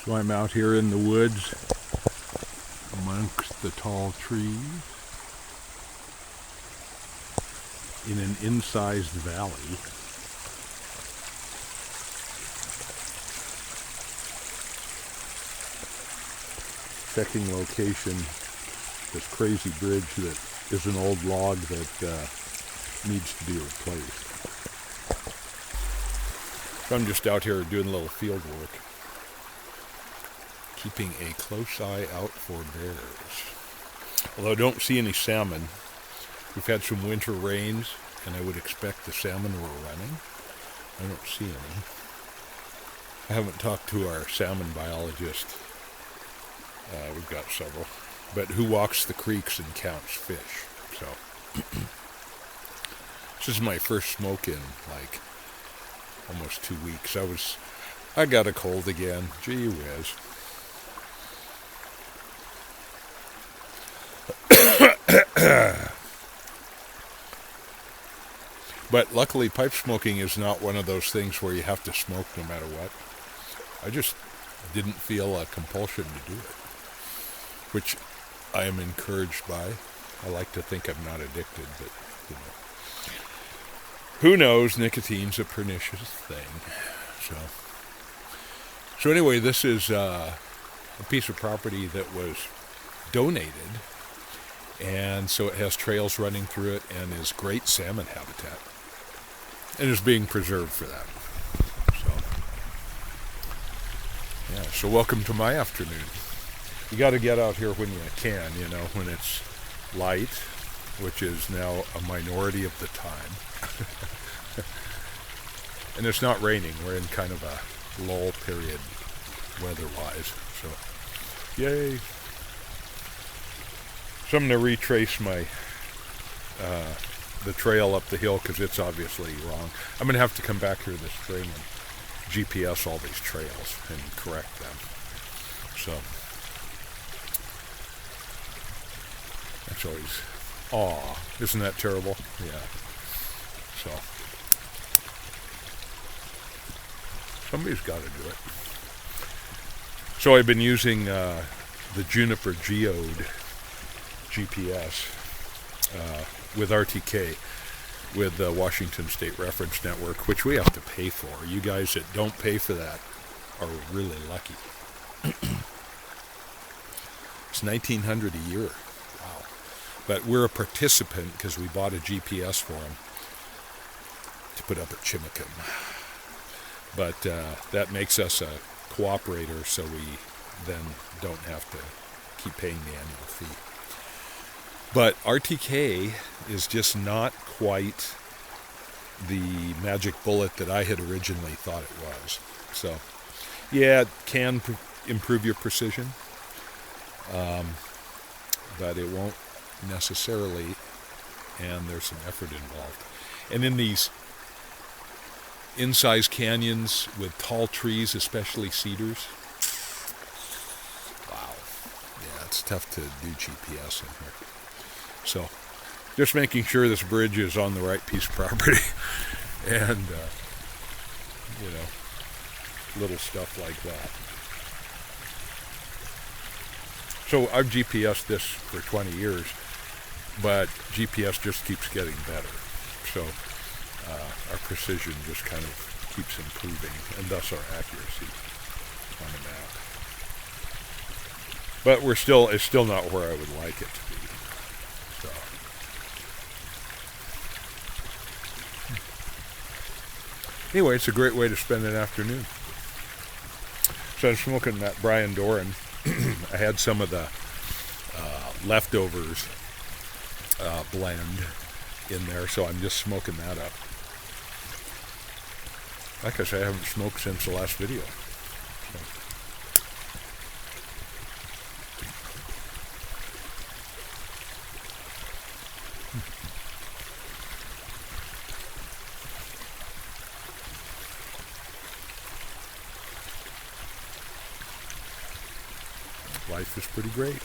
So I'm out here in the woods amongst the tall trees in an incised valley. Checking location, this crazy bridge that is an old log that needs to be replaced. So I'm just out here doing a little field work, keeping a close eye out for bears. Although I don't see any salmon. We've had some winter rains, and I would expect the salmon were running. I don't see any. I haven't talked to our salmon biologist. We've got several. But who walks the creeks and counts fish. So this is my first smoke in like almost 2 weeks. I got a cold again. Gee whiz. But luckily pipe smoking is not one of those things where you have to smoke no matter what. I just didn't feel a compulsion to do it, which I am encouraged by. I like to think I'm not addicted, but who knows? Nicotine's a pernicious thing. So anyway, this is a piece of property that was donated, and so it has trails running through it and is great salmon habitat, and is being preserved for that. So welcome to my afternoon. You got to get out here when you can, when it's light, which is now a minority of the time. And it's not raining. We're in kind of a lull period weather-wise. So, yay. So I'm going to retrace my the trail up the hill because it's obviously wrong. I'm going to have to come back here this spring and GPS all these trails and correct them. So that's always, isn't that terrible? Yeah. So somebody's got to do it. So I've been using the Juniper Geode GPS with RTK, with the Washington State Reference Network, which we have to pay for. You guys that don't pay for that are really lucky. It's $1,900 a year. Wow. But we're a participant because we bought a GPS for them to put up at Chimacum. But that makes us a cooperator, so we then don't have to keep paying the annual fee. But RTK is just not quite the magic bullet that I had originally thought it was. So, yeah, it can improve your precision, but it won't necessarily, and there's some effort involved. And in these incised canyons with tall trees, especially cedars, wow, yeah, it's tough to do GPS in here. So, just making sure this bridge is on the right piece of property, and, little stuff like that. So, I've GPSed this for 20 years, but GPS just keeps getting better. So, our precision just kind of keeps improving, and thus our accuracy on the map. But it's still not where I would like it to be. So. Anyway, it's a great way to spend an afternoon. So I'm smoking that Brian Doran. I had some of the leftovers blend in there, so I'm just smoking that up. Like I say, I haven't smoked since the last video. So. Life is pretty great.